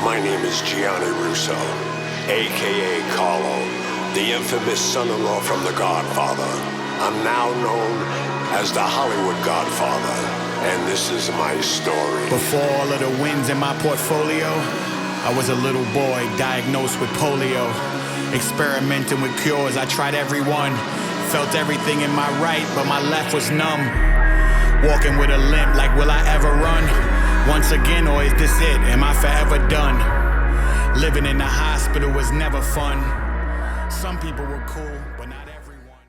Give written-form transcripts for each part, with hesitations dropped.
My name is Gianni Russo, a.k.a. Carlo, the infamous son-in-law from The Godfather. I'm now known as the Hollywood Godfather, and this is my story. Before all of the wins in my portfolio, I was a little boy diagnosed with polio. Experimenting with cures, I tried every one. Felt everything in my right, but my left was numb. Walking with a limp, like will I ever run? Once again, or is this it? Am I forever done? Living in the hospital was never fun. Some people were cool, but not everyone.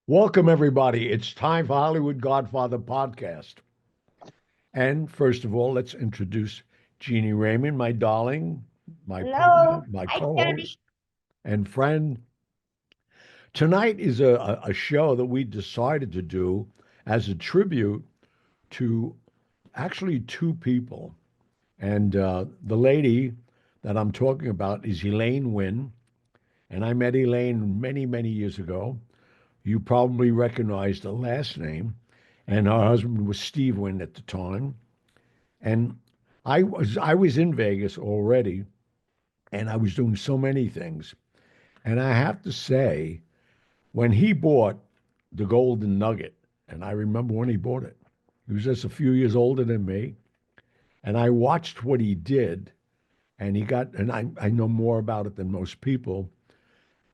Welcome, everybody. It's time for Hollywood Godfather Podcast. And first of all, let's introduce Jeannie Raymond, my darling, my partner, my co-host, and friend. Tonight is a show that we decided to do as a tribute to actually two people. And the lady that I'm talking about is Elaine Wynn. And I met Elaine many, many years ago. You probably recognize the last name. And her husband was Steve Wynn at the time. And I was in Vegas already, and I was doing so many things. And I have to say, when he bought the Golden Nugget, and I remember when he bought it, he was just a few years older than me. And I watched what he did, and I know more about it than most people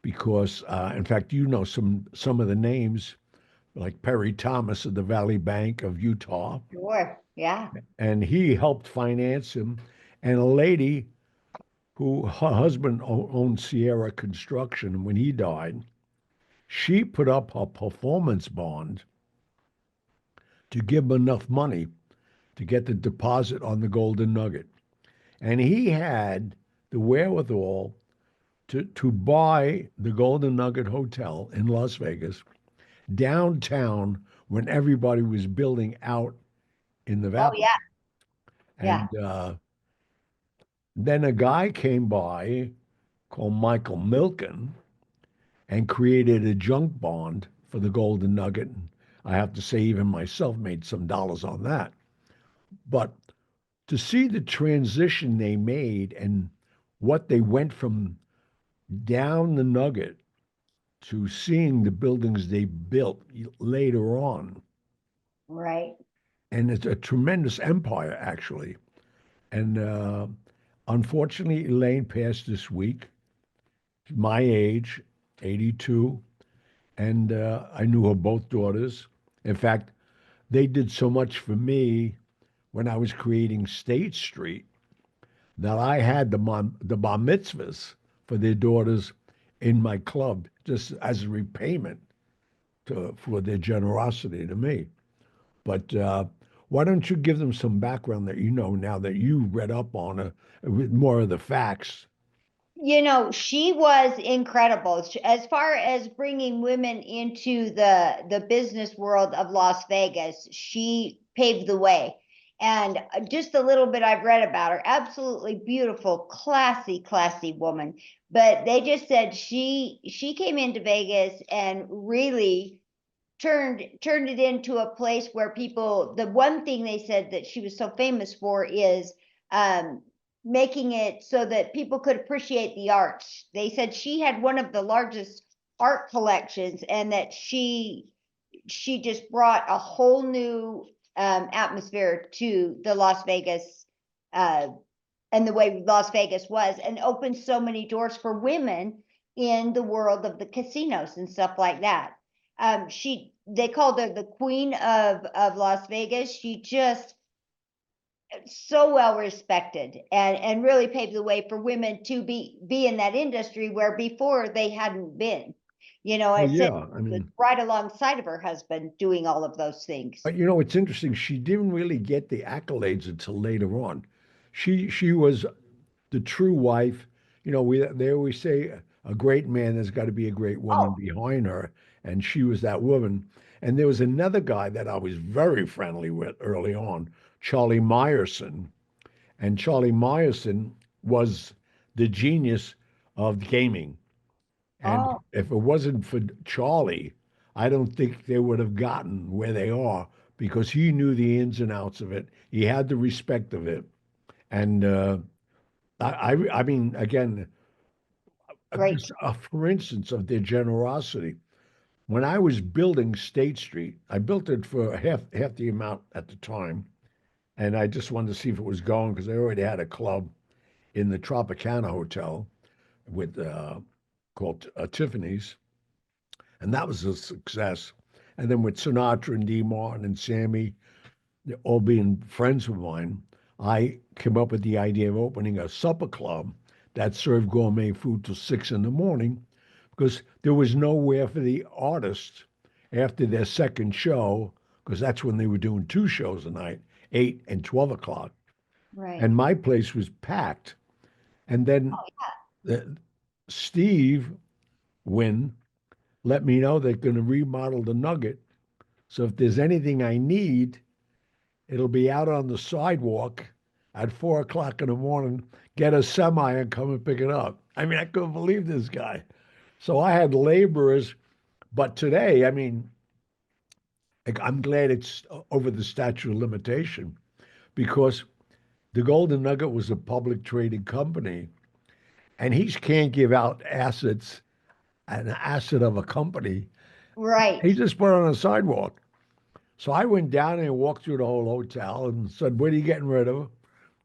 because, in fact, you know some of the names, like Perry Thomas of the Valley Bank of Utah. Sure, yeah. And he helped finance him. And a lady her husband owned Sierra Construction, and when he died, she put up her performance bond to give him enough money to get the deposit on the Golden Nugget. And he had the wherewithal to buy the Golden Nugget Hotel in Las Vegas, downtown, when everybody was building out in the valley. Oh, yeah. And then a guy came by called Michael Milken and created a junk bond for the Golden Nugget. I have to say, even myself made some dollars on that. But to see the transition they made and what they went from down the Nugget to seeing the buildings they built later on. Right. And it's a tremendous empire, actually. And unfortunately, Elaine passed this week. My age, 82. And I knew her both daughters. In fact, they did so much for me when I was creating State Street that I had the bar mitzvahs for their daughters in my club, just as a repayment for their generosity to me. But why don't you give them some background that you know now that you read up on it with more of the facts? You know, she was incredible as far as bringing women into the business world of Las Vegas. She paved the way. And just a little bit I've read about her, absolutely beautiful, classy woman. But they just said she came into Vegas and really turned it into a place where people, the one thing they said that she was so famous for is making it so that people could appreciate the arts. They said she had one of the largest art collections, and that she just brought a whole new atmosphere to the Las Vegas and the way Las Vegas was, and opened so many doors for women in the world of the casinos and stuff like that. They called her the Queen of Las Vegas. She just so well respected and really paved the way for women to be in that industry where before they hadn't been. You know, I mean, right alongside of her husband doing all of those things. But you know, it's interesting. She didn't really get the accolades until later on. She was the true wife. You know, they always say a great man, there's got to be a great woman behind her, and she was that woman. And there was another guy that I was very friendly with early on, Charlie Meyerson. And Charlie Meyerson was the genius of gaming. And if it wasn't for Charlie, I don't think they would have gotten where they are, because he knew the ins and outs of it. He had the respect of it. And I mean, again, Great. just for instance of their generosity. When I was building State Street, I built it for half the amount at the time, and I just wanted to see if it was going because I already had a club in the Tropicana Hotel with called Tiffany's, and that was a success. And then with Sinatra and D. Martin and Sammy, all being friends of mine, I came up with the idea of opening a supper club that served gourmet food till 6 in the morning because there was nowhere for the artists after their second show, because that's when they were doing two shows a night, 8 and 12 o'clock. Right. And my place was packed. And then Steve Wynn let me know they're going to remodel the Nugget. So if there's anything I need, it'll be out on the sidewalk at 4 o'clock in the morning. Get a semi and come and pick it up. I mean, I couldn't believe this guy. So I had laborers, but today, I mean, I'm glad it's over the statute of limitation because the Golden Nugget was a public traded company, and he can't give out assets, an asset of a company. Right. He just put it on a sidewalk. So I went down and walked through the whole hotel and said, "What are you getting rid of?"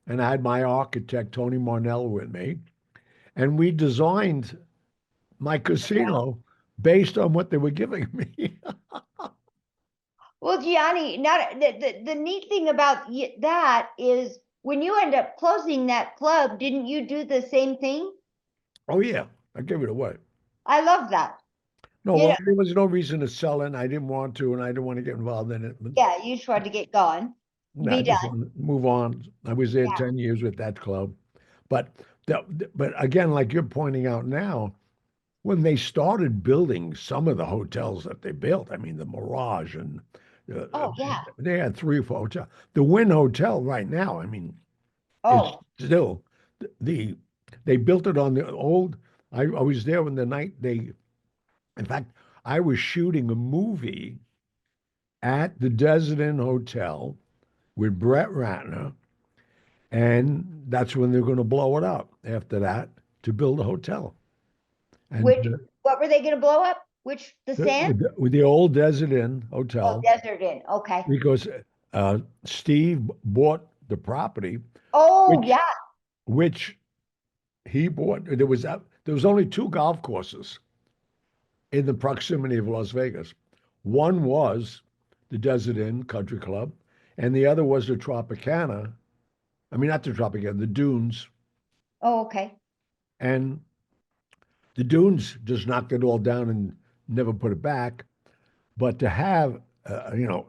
And I had my architect, Tony Marnell, with me. And we designed my casino based on what they were giving me. Well, Gianni, not the neat thing about that is when you end up closing that club, didn't you do the same thing? Oh, yeah, I gave it away. I love that. No, You well, know, there was no reason to sell it. And I didn't want to, and I didn't want to get involved in it. But yeah, you just wanted to get going, no, I be just done. want to move on. I was there Yeah. 10 years with that club. But but again, like you're pointing out now, when they started building some of the hotels that they built, I mean, the Mirage and Oh yeah. they had 3 or 4 hotels. The Wynn Hotel right now, I mean, is Oh, still the they built it on the old. I was there when the night they, in fact, I was shooting a movie at the Desert Inn Hotel with Brett Ratner, and that's when they're going to blow it up after that to build a hotel. And what were they going to blow up? Which the sand? with the old Desert Inn Oh, Hotel, Desert Inn. Okay. because Steve bought the property, Oh which yeah. which he bought. There was only 2 golf courses in the proximity of Las Vegas. One was the Desert Inn Country Club, and the other was the Tropicana. I mean, not the Tropicana, the Dunes. Oh, okay. And the Dunes just knocked it all down and never put it back. But to have, a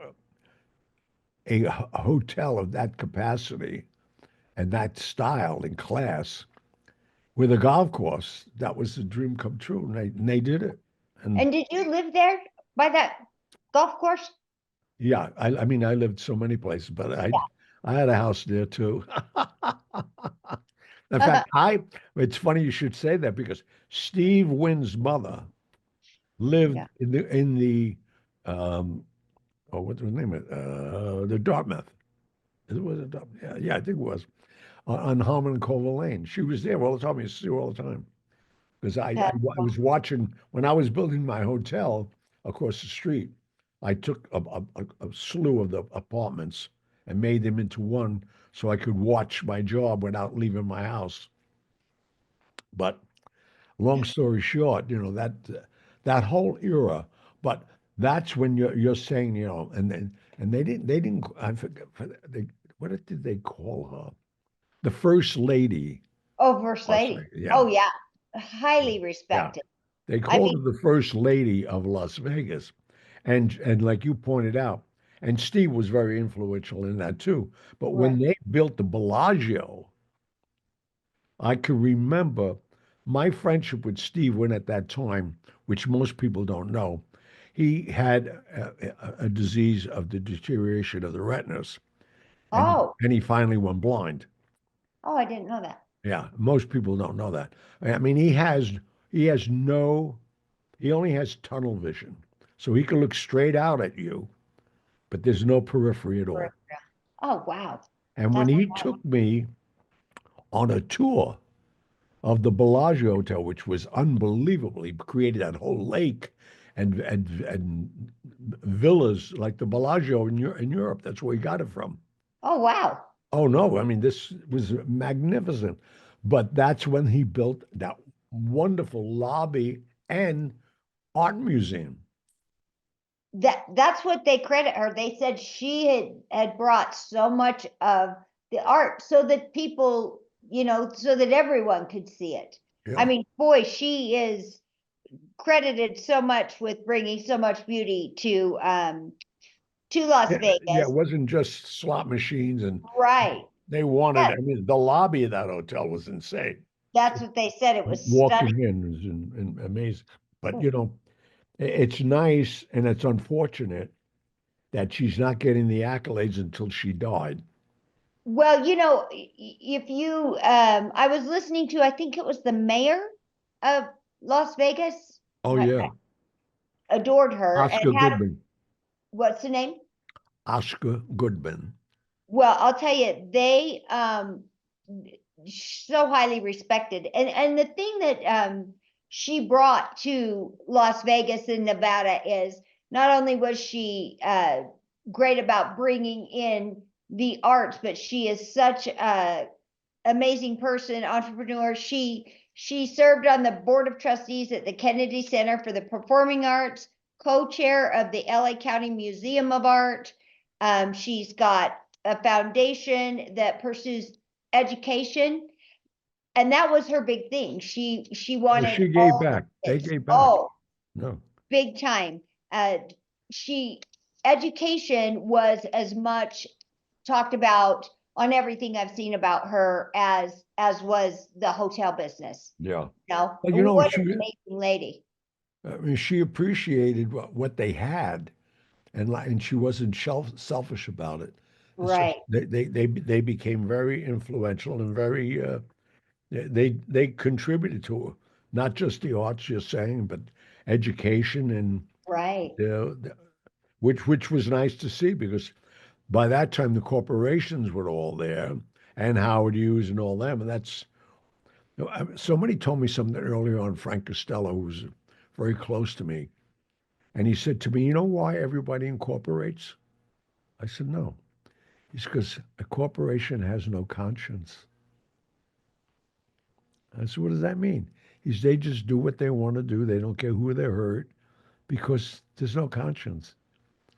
hotel of that capacity and that style and class with a golf course, that was the dream come true. And they did it. And did you live there by that golf course? Yeah, I mean, I lived so many places, but I had a house there too. In fact, it's funny you should say that because Steve Wynn's mother lived Yeah. in the what's the name of it? The Dartmouth. Was it Dartmouth? Yeah, I think it was on Harmon Culver Lane. She was there all the time. I used to see her all the time because I was watching when I was building my hotel across the street. I took a slew of the apartments and made them into one so I could watch my job without leaving my house. But long story short, that whole era. But that's when you're saying, and they didn't. I forget what did they call her? The first lady. Oh, First Lady. Yeah. Oh yeah. Highly Yeah. respected. They called her the first lady of Las Vegas. And like you pointed out, and Steve was very influential in that too. But when they built the Bellagio, I can remember my friendship with Steve Wynn at that time, which most people don't know. He had a disease of the deterioration of the retinas, and he finally went blind. Oh, I didn't know that. Yeah, most people don't know that. I mean, he only has tunnel vision, so he can look straight out at you, but there's no periphery at all. Oh wow. And when he took me on a tour of the Bellagio Hotel, which was unbelievably created that whole lake and villas like the Bellagio in Europe. That's where he got it from. Oh, wow. Oh no, I mean this was magnificent. But that's when he built that wonderful lobby and art museum. That's what they credit her. They said she had brought so much of the art so that people, so that everyone could see it. Yeah. I mean, boy, she is credited so much with bringing so much beauty to Las Vegas. Yeah, it wasn't just slot machines and right. they wanted. Yeah. I mean, the lobby of that hotel was insane. That's what they said. It was Walking stunning. in was amazing. But it's nice and it's unfortunate that she's not getting the accolades until she died. Well, if you, I was listening to, I think it was the mayor of Las Vegas. Oh yeah, I adored her. Oscar Goodman. What's the name? Oscar Goodman. Well, I'll tell you, they so highly respected, and the thing that she brought to Las Vegas and Nevada is not only was she great about bringing in the arts, but she is such a amazing person, entrepreneur. She served on the board of trustees at the Kennedy Center for the Performing Arts, co-chair of the LA County Museum of Art. She's got a foundation that pursues education, and that was her big thing. She wanted. Well, she gave back. They gave back. Oh, no, big time. Education was as much talked about on everything I've seen about her as was the hotel business. Yeah. Well, what an amazing lady. I mean, she appreciated what they had, and she wasn't selfish about it. Right. So they became very influential and very they contributed to her, not just the arts you're saying, but education and right. Which was nice to see because by that time the corporations were all there and Howard Hughes and all them, and that's somebody told me something earlier on, Frank Costello, who's very close to me, and he said to me, "You know why everybody incorporates?" I said, "No." It's because a corporation has no conscience. I said, "What does that mean?" They just do what they want to do. They don't care who they hurt because there's no conscience.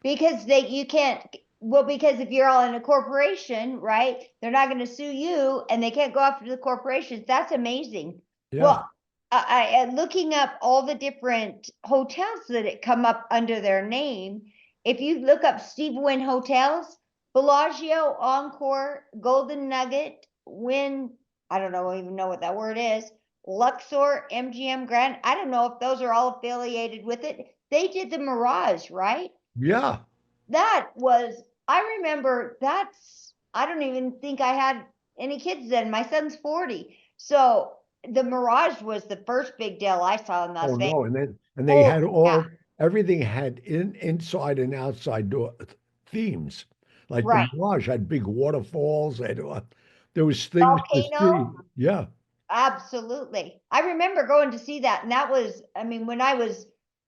Because you can't. Well, because if you're all in a corporation, right, they're not going to sue you, and they can't go after the corporations. That's amazing. Yeah. Well, I looking up all the different hotels that come up under their name. If you look up Steve Wynn hotels, Bellagio, Encore, Golden Nugget, Wynn, I don't even know what that word is, Luxor, MGM Grand. I don't know if those are all affiliated with it. They did the Mirage, right? Yeah. That was, I remember I don't even think I had any kids then. My son's 40. So the Mirage was the first big deal I saw in Las Vegas. No, and they had everything had inside and outside door themes. Like the Mirage had big waterfalls. There was things to see. Yeah. Absolutely. I remember going to see that. And that was, when I was,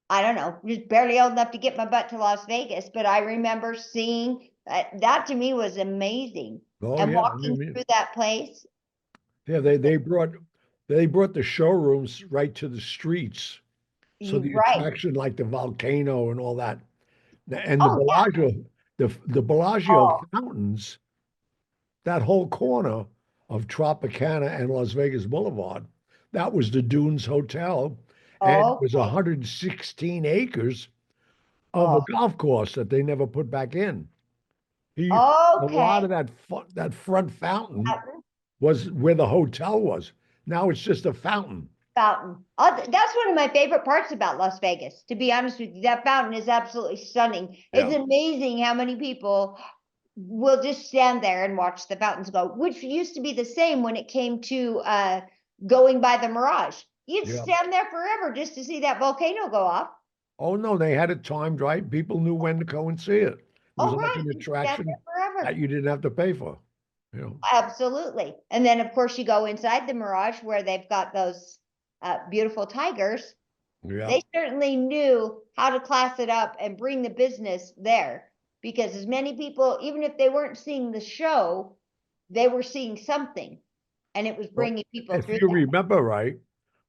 I don't know, just barely old enough to get my butt to Las Vegas, but I remember seeing that to me was amazing. And walking through that place. Yeah, they brought the showrooms right to the streets. So the attraction, like the volcano and all that. And the Bellagio, the Bellagio fountains, that whole corner of Tropicana and Las Vegas Boulevard, that was the Dunes Hotel. And it was 116 acres of a golf course that they never put back in. A lot of that front fountain was where the hotel was. Now it's just a fountain. Fountain. That's one of my favorite parts about Las Vegas, to be honest with you. That fountain is absolutely stunning. Yeah. It's amazing how many people will just stand there and watch the fountains go, which used to be the same when it came to going by the Mirage. You'd stand there forever just to see that volcano go off. Oh, no, they had it timed right. People knew when to go and see it. It was like an attraction that you didn't have to pay for. You know, Absolutely. And then, of course, you go inside the Mirage where they've got those beautiful tigers. yeah. They certainly knew how to class it up and bring the business there, because as many people, even if they weren't seeing the show, they were seeing something, and it was Well, bringing people if through you that. remember right,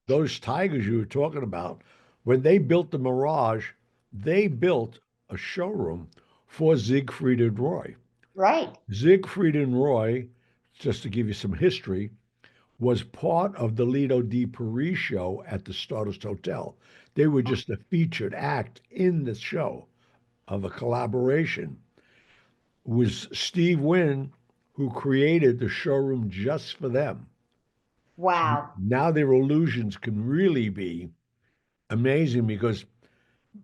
those tigers you were talking about, when they built the Mirage, they built a showroom for Siegfried and Roy. Right. Siegfried and Roy, just to give you some history, was part of the Lido di Paris show at the Stardust Hotel. They were just a featured act in the show of a collaboration. It was Steve Wynn who created the showroom just for them. So Wow. now their illusions can really be amazing because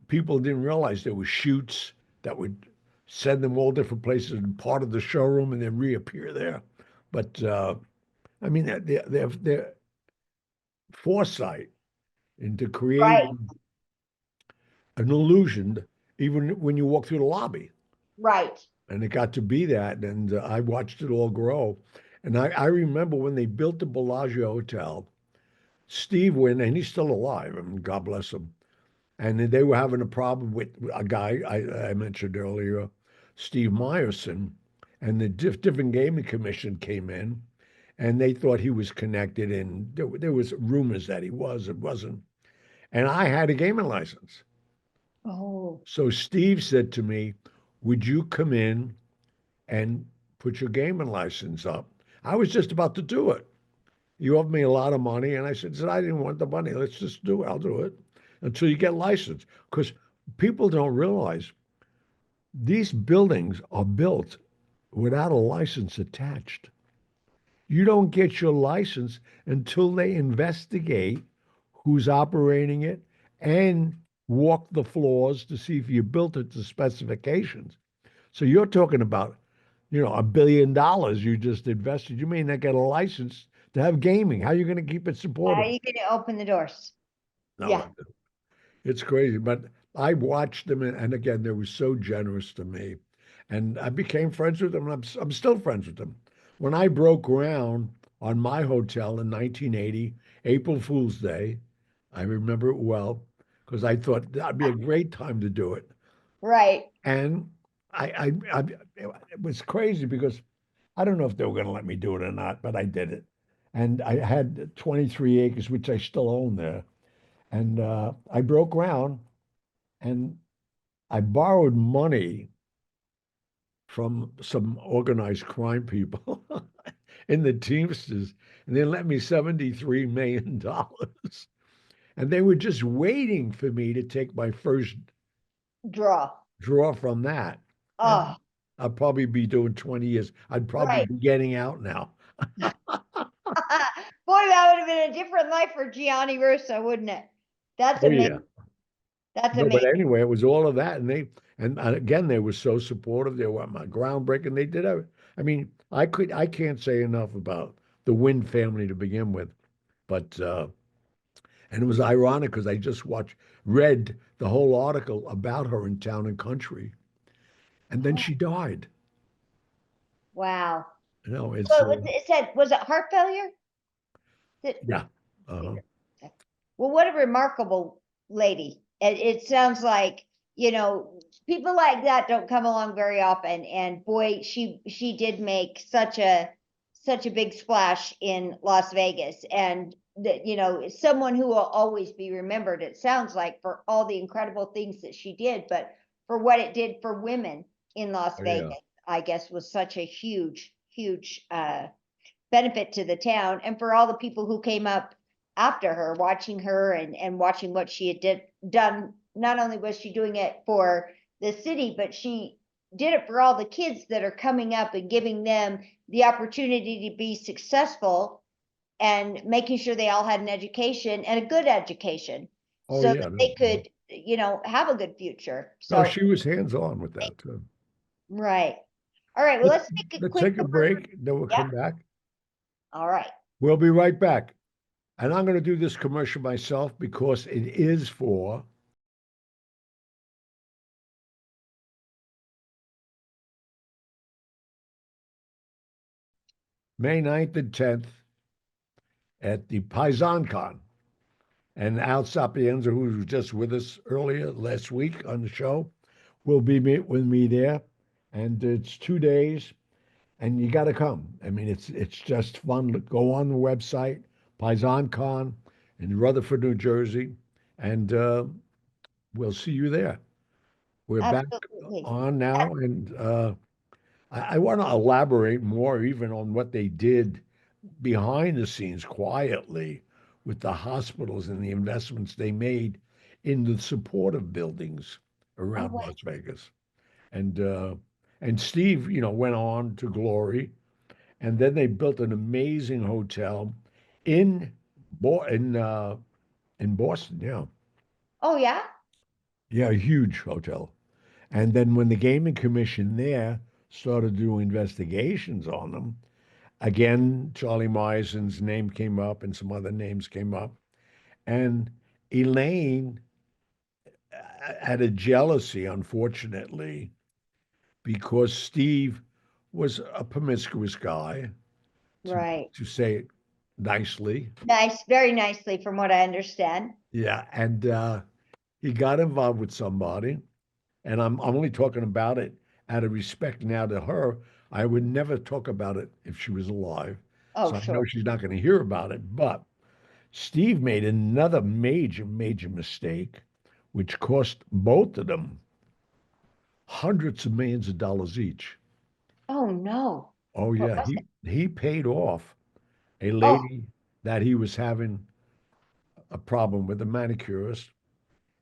people didn't realize there were shoots that would send them all different places and part of the showroom and then reappear there. But I mean, their foresight into Right. creating an illusion, even when you walk through the lobby. Right. And it got to be that. And I watched it all grow. And I remember when they built the Bellagio Hotel, Steve Wynn, and he's still alive, I mean, God bless him. And they were having a problem with a guy I mentioned earlier, Steve Meyerson, and the different gaming commission came in, and they thought he was connected, and there was rumors that he was, it wasn't. And I had a gaming license. Oh. So Steve said to me, would you come in and put your gaming license up? I was just about to do it. You offered me a lot of money, and I said, I didn't want the money. Let's just do it. I'll do it until you get licensed. Because people don't realize these buildings are built without a license attached. You don't get your license until they investigate who's operating it and walk the floors to see if you built it to specifications. So you're talking about, $1 billion you just invested. You may not get a license to have gaming. How are you going to keep it How are supported? you going to open the doors? Yeah. No, it's crazy. But I watched them, and again, they were so generous to me, and I became friends with them. And I'm still friends with them. When I broke ground on my hotel in 1980, April Fool's Day, I remember it well because I thought that'd be a great time to do it. Right. And it was crazy because I don't know if they were going to let me do it or not, but I did it. And I had 23 acres, which I still own there. And I broke ground and I borrowed money from some organized crime people in the Teamsters, and they lent me $73 million. And they were just waiting for me to take my first Draw. draw from that. And Oh, I'll probably be doing 20 years. I'd probably right. be getting out now. Boy, that would have been a different life for Gianni Russo, wouldn't it? That's Oh, amazing. yeah. That's No, but amazing. anyway, it was all of that. And again, they were so supportive. They were my groundbreaking. They did everything. I mean, I can't say enough about the Wynn family to begin with. But, and it was ironic because I just read the whole article about her in Town and Country. And then she died. Wow. It's, So it said, was it heart failure? yeah. Uh, Well, what a remarkable lady. It sounds like, people like that don't come along very often. And boy, she did make such a big splash in Las Vegas. And that, someone who will always be remembered, it sounds like, for all the incredible things that she did, but for what it did for women in Las yeah. Vegas, I guess was such a huge, huge benefit to the town, and for all the people who came up after her, watching her and watching what she had done. Not only was she doing it for the city, but she did it for all the kids that are coming up and giving them the opportunity to be successful and making sure they all had an education and a good education Oh, so yeah. that they could, have a good future. No, So, she was hands on with that too. right. All right. Well, let's take a Let's quick take a break, then we'll Yeah. come back. All right. We'll be right back. And I'm going to do this commercial myself because it is for May 9th and 10th at the Paisan Con. And Al Sapienza, who was just with us earlier last week on the show, will be with me there. And it's 2 days, and you got to come. I mean, it's just fun. Go on the website, Paisan Con in Rutherford, New Jersey, and we'll see you there. We're back Absolutely. on now, and I want to elaborate more even on what they did behind the scenes quietly with the hospitals and the investments they made in the supportive buildings around wow. Las Vegas. And Steve, went on to glory, and then they built an amazing hotel in in Boston. Yeah, Oh, yeah? yeah, a huge hotel. And then when the gaming commission there started doing investigations on them, again, Charlie Meison's name came up and some other names came up. And Elaine had a jealousy, unfortunately, because Steve was a promiscuous guy, to, Right. to say it nicely. Nice, very nicely, from what I understand. Yeah. And he got involved with somebody. And I'm only talking about it out of respect now to her. I would never talk about it if she was alive. Oh, So I know sure. she's not going to hear about it. But Steve made another major, major mistake, which cost both of them hundreds of millions of dollars each. Oh, no. Oh What yeah, was it? he paid off a Oh, lady that he was having a problem with, a manicurist,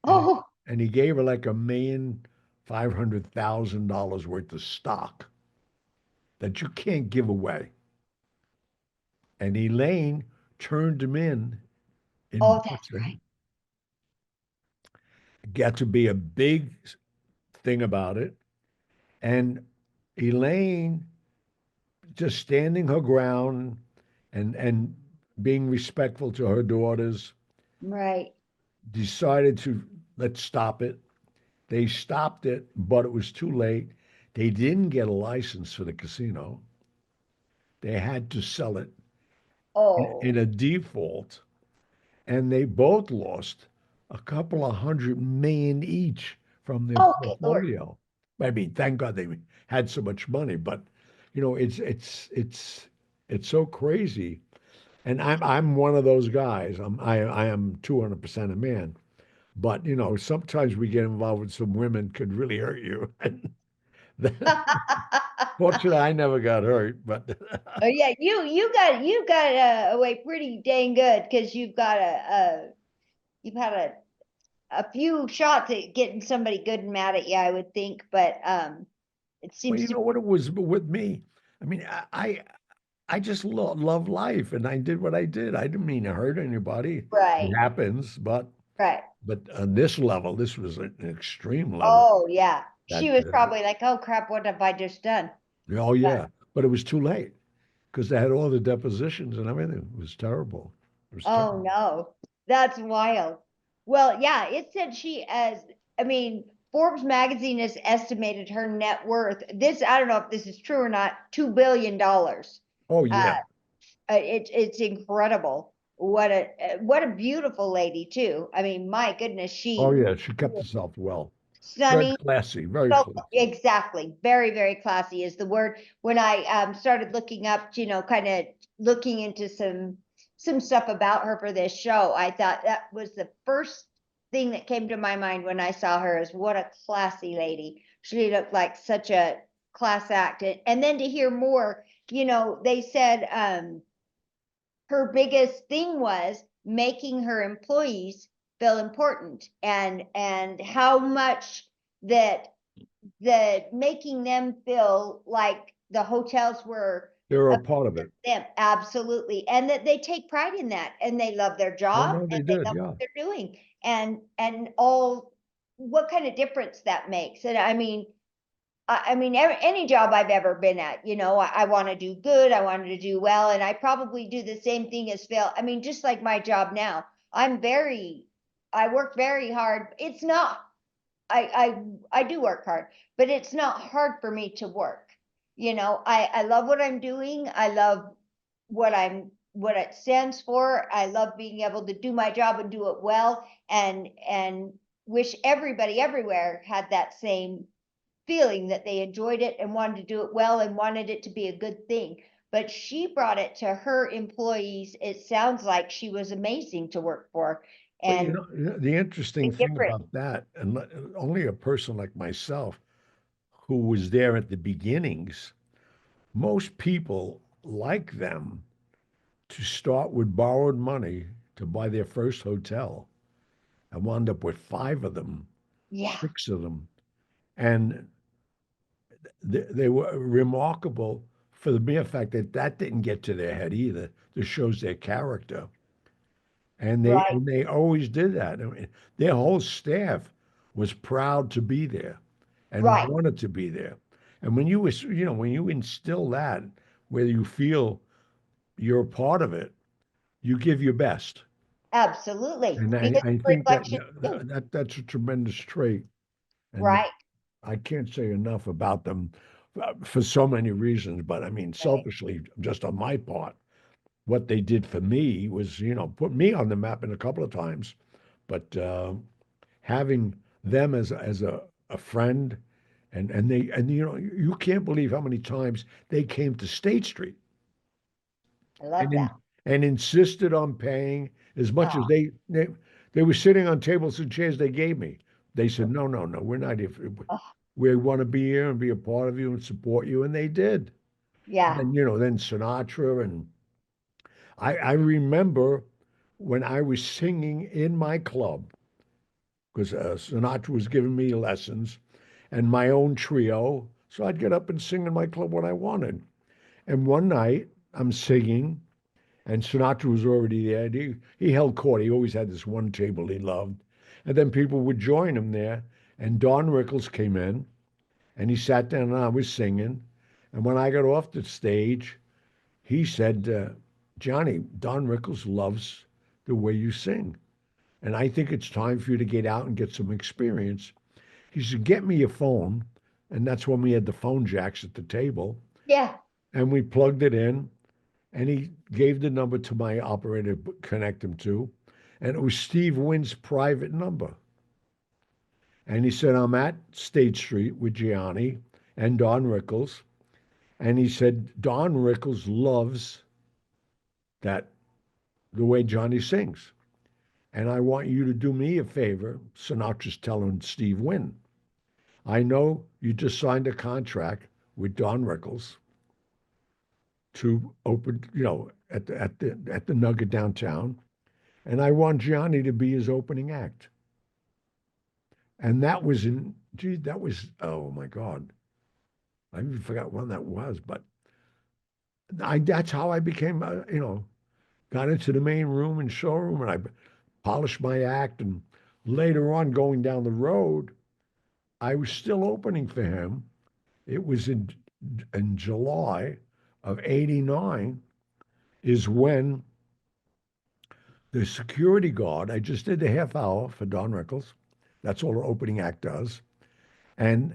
and oh, and he gave her like $1,500,000 worth of stock that you can't give away. And Elaine turned him in oh, that's right. Boston, got to be a big thing about it. And Elaine just standing her ground and being respectful to her daughters, Right. decided to let's stop it. They stopped it, but it was too late. They didn't get a license for the casino. They had to sell it in Oh, a default, and they both lost a couple of 100 million each from their oh, good Lord. portfolio. I mean, thank God they had so much money, but it's so crazy. And I'm one of those guys. I am 200% a man. But sometimes we get involved with some women could really hurt you. Fortunately, I never got hurt, but Oh yeah, you got away pretty dang good because you've had a few shots at getting somebody good and mad at you, I would think, but it well, seems you to know what it was with me. I mean, I just love life, and I did what I did. I didn't mean to hurt anybody. It right, happens, but right. on this level, this was an extreme level. Oh yeah, That she was probably like, "Oh crap, what have I just done?" oh But yeah, but it was too late because they had all the depositions and everything. It was terrible. It was oh terrible. no, that's wild. Well, yeah, it said I mean, Forbes magazine has estimated her net worth. I don't know if this is true or not, $2 billion. Oh Uh, yeah. it's incredible. What a beautiful lady too. I mean, my goodness, Oh she yeah. She kept herself well. Very stunning. classy. Very So classy. exactly, very very classy is the word. When I started looking up, kind of looking into some stuff about her for this show, I thought that was the first thing that came to my mind when I saw her, is what a classy lady. She looked like such a class act, and then to hear more, they said her biggest thing was making her employees feel important, and how much that making them feel like the hotels were They were a about part of it. them, absolutely, and that they take pride in that, and they love their Oh job no, and they they did. love Yeah. what they're doing, and all what kind of difference that makes. And I mean, any job I've ever been at, I want to do good, I wanted to do well, and I probably do the same thing as Phil. I mean, just like my job now, I work very hard. It's not, I do work hard, but it's not hard for me to work. I love what I'm doing. I love what it stands for. I love being able to do my job and do it well, and wish everybody everywhere had that same feeling, that they enjoyed it and wanted to do it well and wanted it to be a good thing. But she brought it to her employees. It sounds like she was amazing to work for. But And the interesting thing different. about that, and only a person like myself who was there at the beginnings, most people like them to start with borrowed money to buy their first hotel and wound up with 5 of them, Yeah. 6 of them. And they were remarkable for the mere fact that that didn't get to their head either. This shows their character. And they always did that. I mean, their whole staff was proud to be there and wanted to be there. And when you when you instill that, where you feel you're a part of it, you give your best. Absolutely. And I think that's a tremendous trait. And I can't say enough about them for so many reasons. But I mean, selfishly, just on my part, what they did for me was, put me on the map in a couple of times. But having them as a friend, and you can't believe how many times they came to State Street. I love that. And insisted on paying as much as they were sitting on tables and chairs they gave me. They said, no, we're not here. We want to be here and be a part of you and support you. And they did. Yeah. And, then Sinatra. And I remember when I was singing in my club, because Sinatra was giving me lessons and my own trio. So I'd get up and sing in my club when I wanted. And one night I'm singing, and Sinatra was already there. He held court. He always had this one table he loved. And then people would join him there. And Don Rickles came in, and he sat down, and I was singing. And when I got off the stage, he said, Gianni, Don Rickles loves the way you sing. And I think it's time for you to get out and get some experience. He said, get me a phone. And that's when we had the phone jacks at the table. Yeah. And we plugged it in. And he gave the number to my operator to connect him to. And it was Steve Wynn's private number. And he said, I'm at State Street with Gianni and Don Rickles. And he said, Don Rickles loves the way Johnny sings. And I want you to do me a favor. Sinatra's telling Steve Wynn, I know you just signed a contract with Don Rickles to open, at the Nugget downtown, and I want Gianni to be his opening act. And that was oh my God, I even forgot when that was, but that's how I became, got into the main room and showroom, and I polished my act, and later on, going down the road, I was still opening for him. It was in July of '89 is when the security guard, I just did the half hour for Don Rickles. That's all an opening act does. And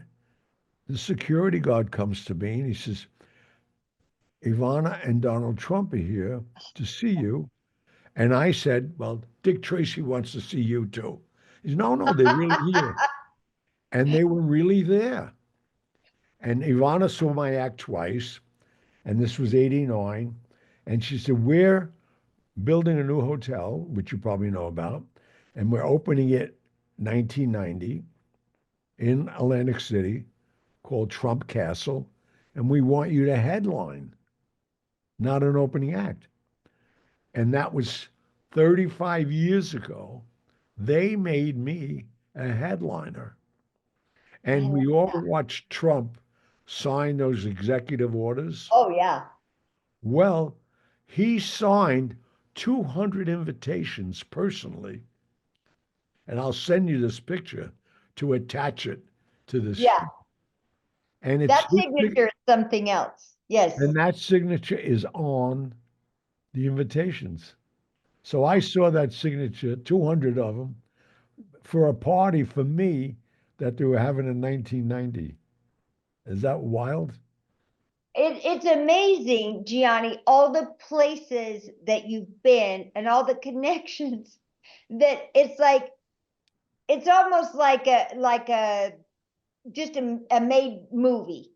the security guard comes to me and he says, Ivana and Donald Trump are here to see you. And I said, well, Dick Tracy wants to see you too. He said, no, they're really here. And they were really there. And Ivana saw my act twice. And this was '89. And she said, we're building a new hotel, which you probably know about. And we're opening it 1990 in Atlantic City called Trump Castle. And we want you to headline, not an opening act. And that was 35 years ago. They made me a headliner. And we all watched Trump sign those executive orders. Oh, yeah. Well, he signed 200 invitations personally. And I'll send you this picture to attach it to this. Yeah. And it's that signature is something else. Yes. And that signature is on the invitations. So I saw that signature, 200 of them, for a party for me that they were having in 1990. Is that wild? It's amazing, Gianni, all the places that you've been and all the connections that it's almost like just a made movie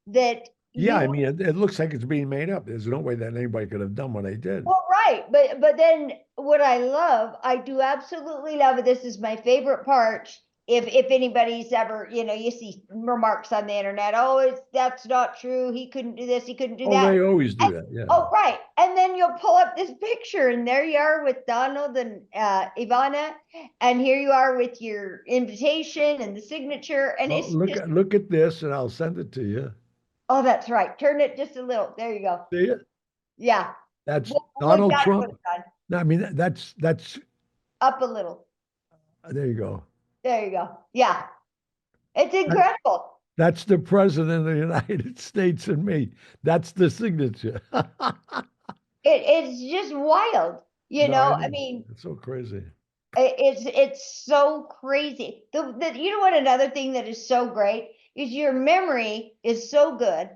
that Yeah, I mean, it looks like it's being made up. There's no way that anybody could have done what they did. Well, right, but then what I do absolutely love it. This is my favorite part. If anybody's ever, you see remarks on the internet, oh, that's not true. He couldn't do this. He couldn't do that. Oh, they always do that. Yeah. Oh, right. And then you'll pull up this picture, and there you are with Donald and Ivana, and here you are with your invitation and the signature. And it's look at this, and I'll send it to you. Oh, that's right. Turn it just a little. There you go. See it? Yeah. That's Donald Trump. No, I mean, that's up a little. There you go. There you go. Yeah. It's incredible. That's the president of the United States and me. That's the signature. It's just wild. I mean, it's so crazy. It's so crazy. You know what? Another thing that is so great is your memory is so good.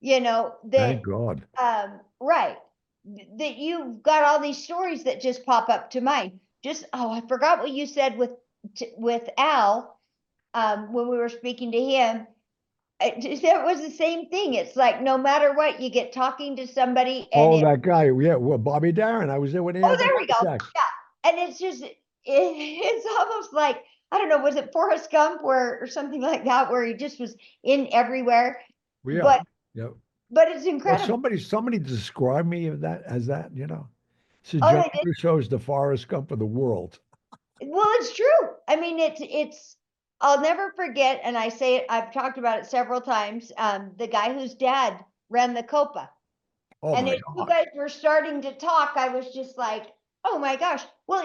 That thank God. Right. That you've got all these stories that just pop up to mind. I forgot what you said with Al when we were speaking to him. That was the same thing. It's like no matter what, you get talking to somebody. And that guy, yeah, well, Bobby Darin. I was there when he. Oh, there we go. Yeah, and it's just it's almost like, I don't know, was it Forrest Gump or something like that, where he just was in everywhere? Yeah. But it's incredible. Well, somebody described me as that. So Joe shows the Forrest Gump of the world. Well, it's true. I mean, it's. I'll never forget, and I say it. I've talked about it several times. The guy whose dad ran the Copa, and as you guys were starting to talk, I was just like, "Oh my gosh!" Well,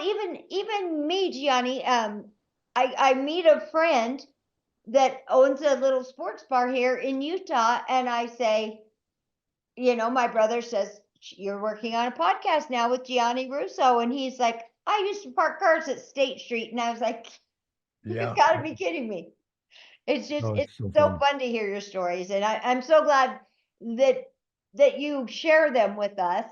even me, Gianni. I meet a friend that owns a little sports bar here in Utah, and I say, my brother says, "You're working on a podcast now with Gianni Russo," and he's like, "I used to park cars at State Street," and I was like, "You've got to be kidding me!" It's just it's so fun to hear your stories, and I'm so glad that you share them with us,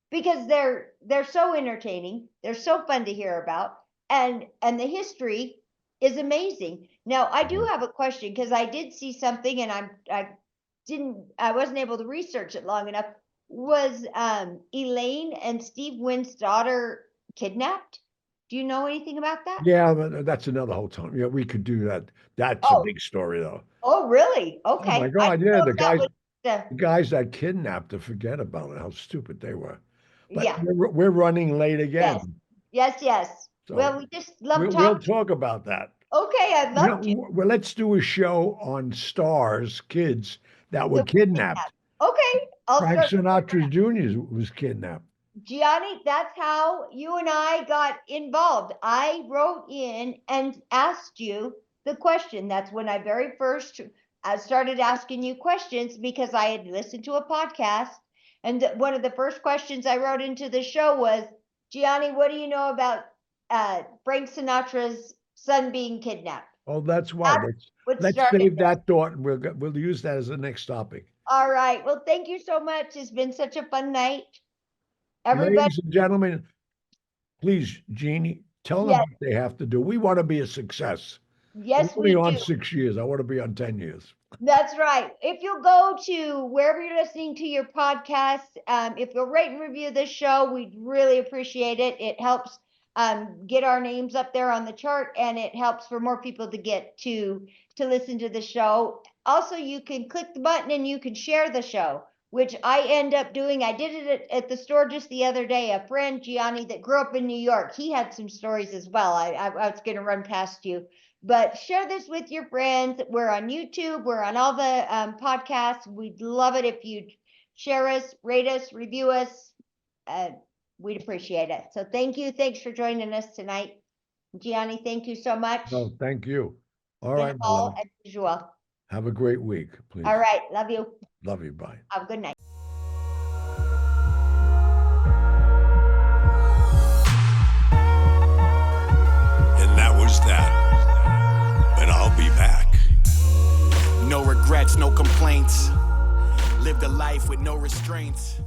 because they're so entertaining, they're so fun to hear about, and the history is amazing. Now, I do have a question, because I did see something, and I wasn't able to research it long enough. Was Elaine and Steve Wynn's daughter kidnapped? Do you know anything about that? Yeah, that's another whole time. Yeah, we could do that. That's a big story, though. Oh, really? Okay. Oh my God! Yeah, the guys that kidnapped her, forget about it. How stupid they were. But yeah, we're running late again. Yes. So well, we just love talking. We'll talk about that. Okay, I'd love to. Well, let's do a show on stars, kids that were kidnapped. Okay. Frank Sinatra Jr. was kidnapped. Gianni, that's how you and I got involved. I wrote in and asked you the question. That's when I very first started asking you questions, because I had listened to a podcast. And one of the first questions I wrote into the show was, Gianni, what do you know about Frank Sinatra's son being kidnapped? Oh, that's why. Let's save that thought, and we'll use that as the next topic. All right. Well, thank you so much. It's been such a fun night. Everybody, ladies and gentlemen, please, Jeannie, tell them what they have to do. We want to be a success. Yes, we do. On 6 years. I want to be on 10 years. That's right. If you'll go to wherever you're listening to your podcast, if you'll rate and review this show, we'd really appreciate it. It helps get our names up there on the chart, and it helps for more people to get to listen to the show. Also, you can click the button and you can share the show, which I end up doing. I did it at the store just the other day. A friend, Gianni, that grew up in New York, he had some stories as well. I was going to run past you. But share this with your friends. We're on YouTube. We're on all the podcasts. We'd love it if you'd share us, rate us, review us. We'd appreciate it. So thank you. Thanks for joining us tonight. Gianni, thank you so much. No, thank you. All right. All as usual. Have a great week, please. All right. Love you. Love you. Bye. Have a good night. And that was that. But I'll be back. No regrets, no complaints. lived a life with no restraints.